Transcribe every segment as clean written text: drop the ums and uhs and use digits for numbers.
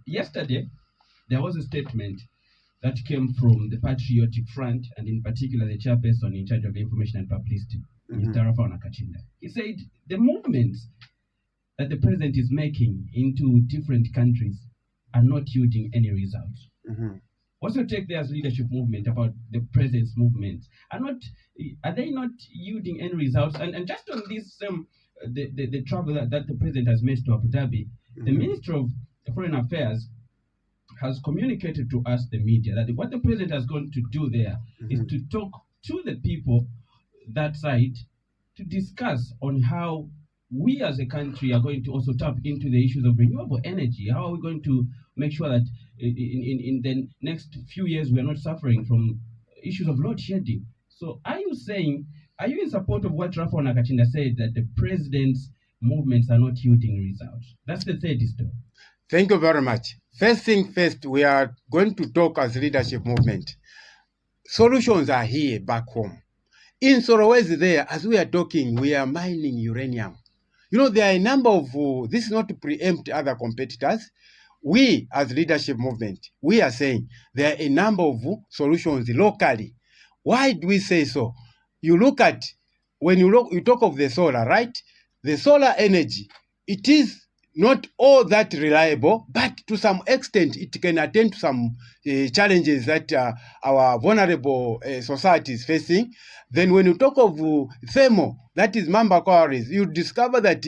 yesterday there was a statement that came from the Patriotic Front, and in particular the chairperson in charge of information and publicity, Mr. Rafael Nakachinda. He said the movements that the president is making into different countries are not yielding any results. What's your take there as leadership movement about the president's movements? Are they not yielding any results? And just on this, the travel that the president has made to Abu Dhabi, the Minister of Foreign Affairs has communicated to us, the media, that what the president has gone to do there is to talk to the people that side to discuss on how we as a country are going to also tap into the issues of renewable energy. How are we going to make sure that in the next few years we are not suffering from issues of load shedding? So are you in support of what Rafael Nakachinda said, that the president's movements are not yielding results? That's the third story. Thank you very much. First thing first, we are going to talk as leadership movement. Solutions are here back home. In Solowezi there, as we are talking, we are mining uranium. You know, there are a number of, this is not to preempt other competitors. We, as leadership movement, we are saying there are a number of solutions locally. Why do we say so? You look at, when you talk of the solar, right? The solar energy, it is not all that reliable, but to some extent it can attend to some challenges that our vulnerable society is facing. Then when you talk of thermal, that is mamba quarries, you discover that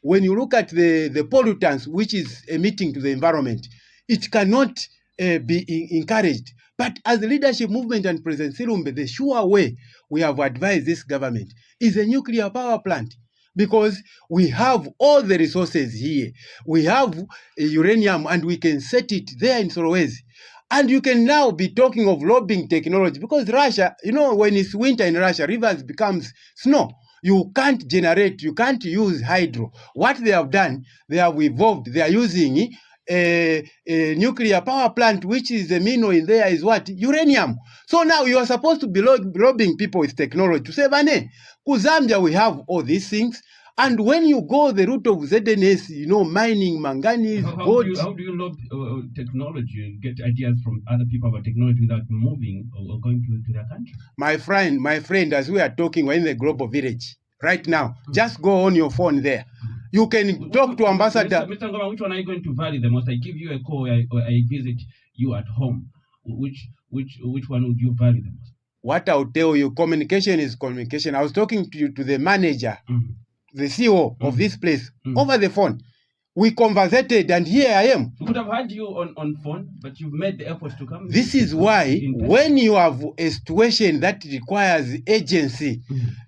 when you look at the pollutants which is emitting to the environment, it cannot be encouraged. But as the leadership movement and President Silumbe, the sure way we have advised this government is a nuclear power plant. Because we have all the resources here. We have uranium and we can set it there in Solowezi. And you can now be talking of lobbying technology, because Russia, you know, when it's winter in Russia, rivers becomes snow. You can't generate, you can't use hydro. What they have done, they have evolved. They are using a nuclear power plant, which is the mineral in there is what? Uranium. So now you are supposed to be lobbying people with technology to say, Vane, Zambia, we have all these things. And when you go the route of ZNS, you know, mining, manganese, gold. How do you lobby technology and get ideas from other people about technology without moving or going to their country? My friend, as we are talking, we're in the global village right now. Just go on your phone there. You can talk to Ambassador. Mr. Ngoma, which one are you going to value the most? I give you a call, or I visit you at home. Which one would you value the most? What I'll tell you, communication is communication. I was talking to the manager, the CEO of this place, over the phone. We conversated, and here I am. We could have had you on phone, but you've made the effort to come. This is why when you have a situation that requires agency,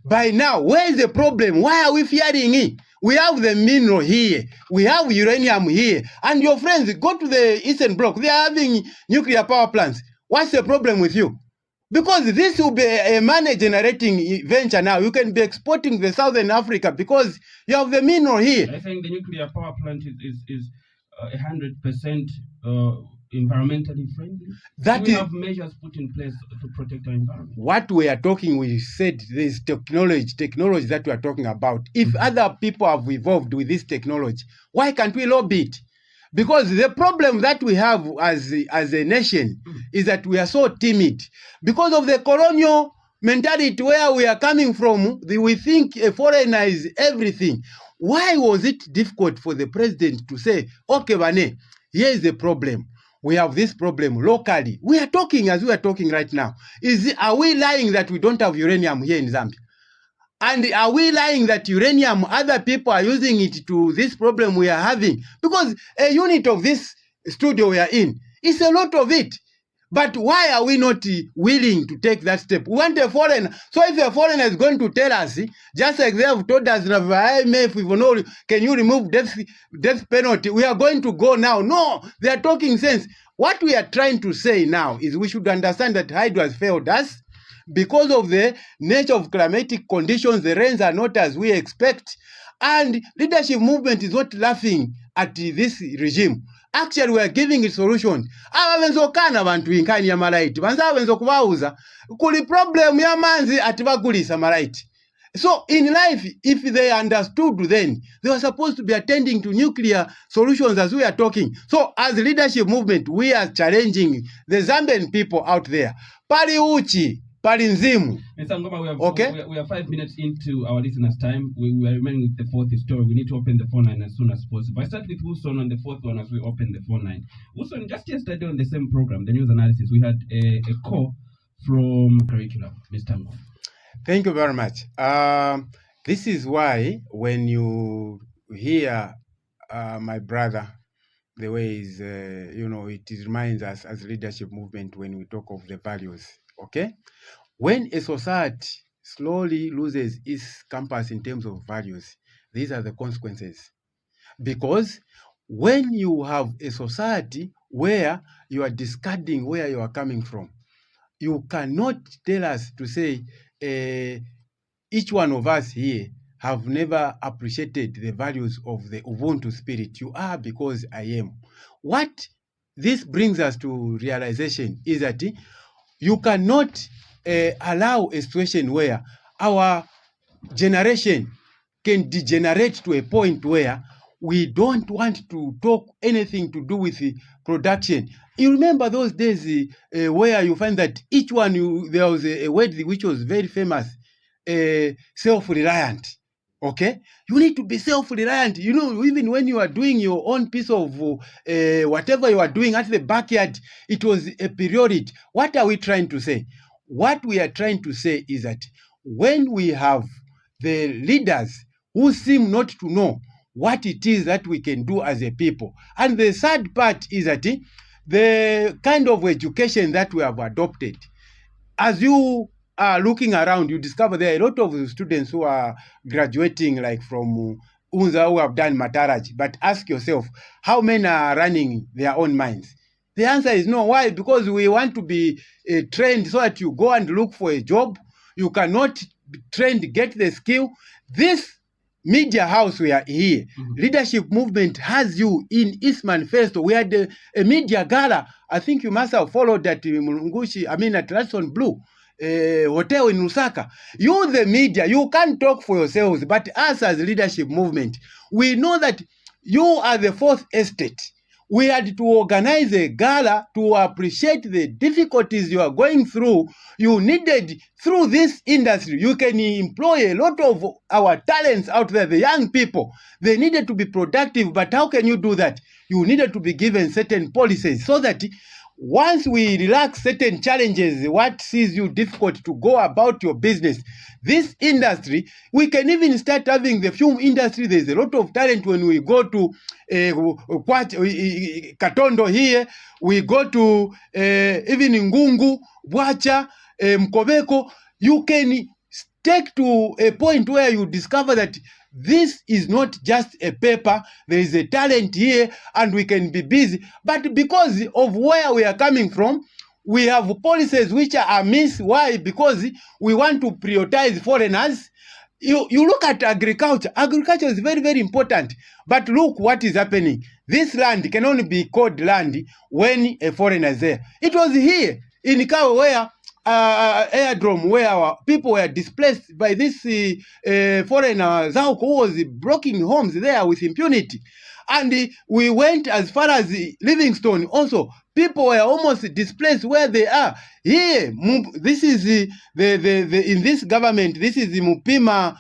by now, where is the problem? Why are we fearing it? We have the mineral here. We have uranium here. And your friends, go to the Eastern Bloc. They are having nuclear power plants. What's the problem with you? Because this will be a money-generating venture now. You can be exporting to Southern Africa because you have the mineral here. I think the nuclear power plant is 100% environmentally friendly. We have measures put in place to protect our environment. What we are talking, we said there's technology that we are talking about. If other people have evolved with this technology, why can't we lobby it? Because the problem that we have as a nation is that we are so timid. Because of the colonial mentality where we are coming from, we think a foreigner is everything. Why was it difficult for the president to say, okay, Vane, here is the problem. We have this problem locally. We are talking as we are talking right now. Are we lying that we don't have uranium here in Zambia? And are we lying that uranium, other people are using it to this problem we are having? Because a unit of this studio we are in, it's a lot of it. But why are we not willing to take that step? We want a foreigner. So if a foreigner is going to tell us, just like they have told us, can you remove death penalty? We are going to go now. No, they are talking sense. What we are trying to say now is we should understand that hydro has failed us. Because of the nature of climatic conditions, the rains are not as we expect. And leadership movement is not laughing at this regime. Actually, we are giving it solutions. Abenzokana bantu inkani ya malaiti. Banza abenzokubauza. Kuli problem ya manzi atibagulisa malaiti. So in life, if they understood then, they were supposed to be attending to nuclear solutions as we are talking. So as leadership movement, we are challenging the Zambian people out there. Pali uchi, pali nzimu. Mr. Ngoma, Okay? we are 5 minutes into our listeners' time. We are remaining with the fourth story. We need to open the phone line as soon as possible. I start with Wilson on the fourth one as we open the phone line. Wilson, just yesterday on the same program, the news analysis, we had a call from curriculum, Mr. Ngoma. Thank you very much. This is why when you hear my brother, the way is, it reminds us as leadership movement when we talk of the values, okay? When a society slowly loses its compass in terms of values, these are the consequences. Because when you have a society where you are discarding where you are coming from, you cannot tell us to say each one of us here have never appreciated the values of the Ubuntu spirit. You are because I am. What this brings us to realization is that you cannot allow a situation where our generation can degenerate to a point where we don't want to talk anything to do with production. You remember those days where you find that each one, there was a word which was very famous, self-reliant. Okay, you need to be self-reliant. You know, even when you are doing your own piece of whatever you are doing at the backyard, it was a priority. What are we trying to say? What we are trying to say is that when we have the leaders who seem not to know what it is that we can do as a people, and the sad part is that the kind of education that we have adopted, as you are looking around, you discover there are a lot of students who are graduating like from Unza who have done Mataraj. But ask yourself, how many are running their own minds? The answer is no. Why? Because we want to be trained so that you go and look for a job. You cannot be trained, get the skill. This media house we are here, leadership movement has you in its manifesto. We had a media gala. I think you must have followed that Mulungushi, at Radisson Blue hotel in Lusaka. You, the media, you can't talk for yourselves, but us as leadership movement, we know that you are the fourth estate. We had to organize a gala to appreciate the difficulties you are going through. You needed, through this industry, you can employ a lot of our talents out there, the young people. They needed to be productive, but how can you do that? You needed to be given certain policies so that once we relax certain challenges, what sees you difficult to go about your business, this industry, we can even start having the film industry. There's a lot of talent when we go to Katondo here, we go to even Ngungu, Bwacha, Mkobeko. You can take to a point where you discover that this is not just a paper, there is a talent here and we can be busy. But because of where we are coming from, we have policies which are amiss. Why? Because we want to prioritize foreigners. You look at agriculture. Agriculture is very, very important. But look what is happening. This land can only be called land when a foreigner is there. It was here in Kawa where airdrome where our people were displaced by this foreigner Zauko, who was blocking homes there with impunity. And we went as far as Livingstone also. People were almost displaced where they are. Here, this is the in this government, this is the Mupima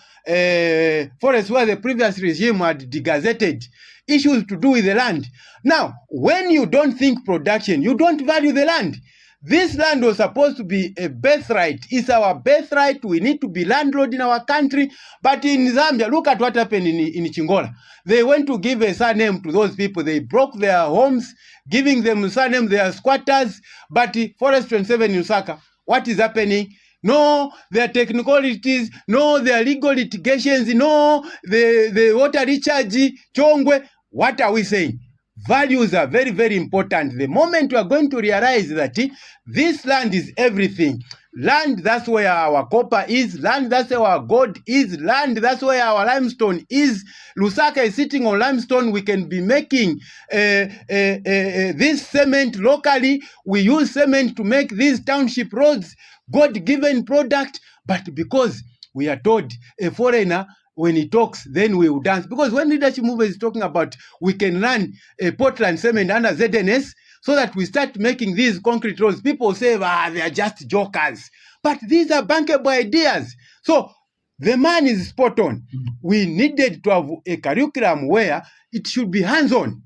forest where the previous regime had degazetted issues to do with the land. Now, when you don't think production, you don't value the land. This land was supposed to be a birthright. It's our birthright. We need to be landlord in our country. But in Zambia, look at what happened in Chingola. They went to give a surname to those people. They broke their homes, giving them surname. They are squatters. But Forest 27 in Lusaka, what is happening? No, there are technicalities. No, there are legal litigations. No, the water recharge, Chongwe. What are we saying? Values are very, very important. The moment you are going to realize that this land is everything. Land, that's where our copper is. Land, that's where our gold is. Land, that's where our limestone is. Lusaka is sitting on limestone. We can be making this cement locally. We use cement to make these township roads, God-given product. But because we are told a foreigner, when he talks, then we will dance. Because when leadership movement is talking about we can run a Portland cement under ZNS so that we start making these concrete roads, people say, they are just jokers. But these are bankable ideas. So the man is spot on. We needed to have a curriculum where it should be hands-on.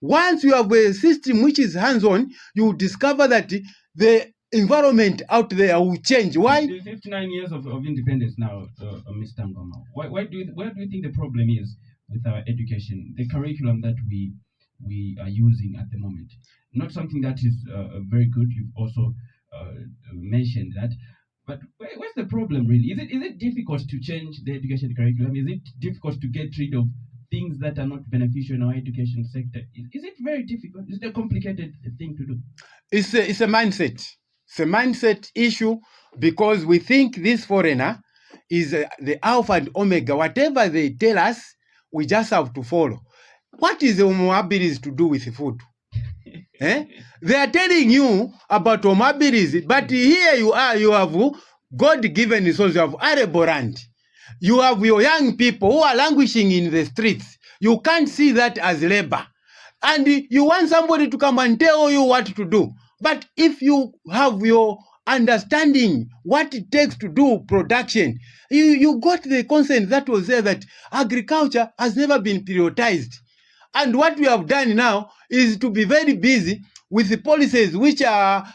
Once you have a system which is hands-on, you discover that the environment out there will change. Why? 59 years of independence now, Mr. Ngoma. Where do you think the problem is with our education, the curriculum that we are using at the moment? Not something that is very good. You've also mentioned that. But where's the problem really? Is it difficult to change the education curriculum? Is it difficult to get rid of things that are not beneficial in our education sector? Is it very difficult? Is it a complicated thing to do? It's a mindset. It's a mindset issue because we think this foreigner is the alpha and omega. Whatever they tell us, we just have to follow. What is the Omabilis to do with food? They are telling you about Omabilis, but here you are, you have God-given resources, you have arable land. You have your young people who are languishing in the streets. You can't see that as labor. And you want somebody to come and tell you what to do. But if you have your understanding what it takes to do production, you got the concept that was there that agriculture has never been prioritized. And what we have done now is to be very busy with the policies which are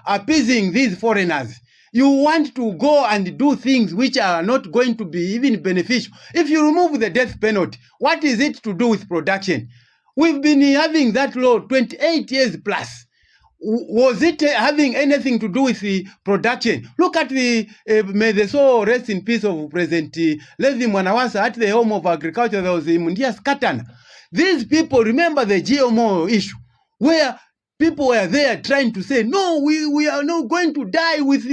appeasing these foreigners. You want to go and do things which are not going to be even beneficial. If you remove the death penalty, what is it to do with production? We've been having that law 28 years plus. Was it having anything to do with the production? Look at the, may the soul rest in peace of President Levi Mwanawasa at the home of agriculture. There was Mundias Katana. These people remember the GMO issue where people were there trying to say, no, we are not going to die with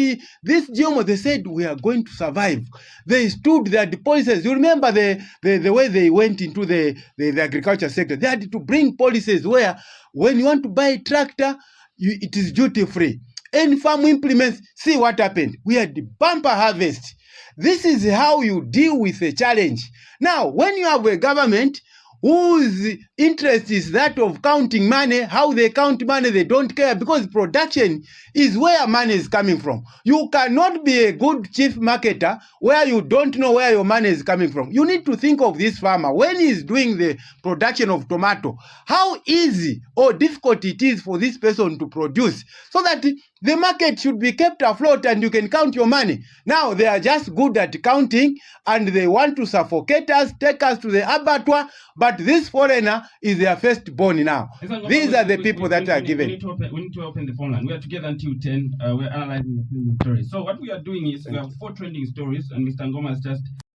this GMO. They said, we are going to survive. They stood there, the policies. You remember the way they went into the agriculture sector. They had to bring policies where when you want to buy a tractor, it is duty-free. Any farm implements, see what happened. We had the bumper harvest. This is how you deal with a challenge. Now, when you have a government whose interest is that of counting money, how they count money, they don't care because production is where money is coming from. You cannot be a good chief marketer where you don't know where your money is coming from. You need to think of this farmer when he's doing the production of tomato, how easy or difficult it is for this person to produce so that the market should be kept afloat and you can count your money. Now they are just good at counting and they want to suffocate us, take us to the abattoir, but this foreigner is their firstborn now. These are the people that are given. We need to open the phone line. We are together until 10. We're analyzing the trending stories. So what we are doing is we have 4 trending stories and Mr. Ngoma has just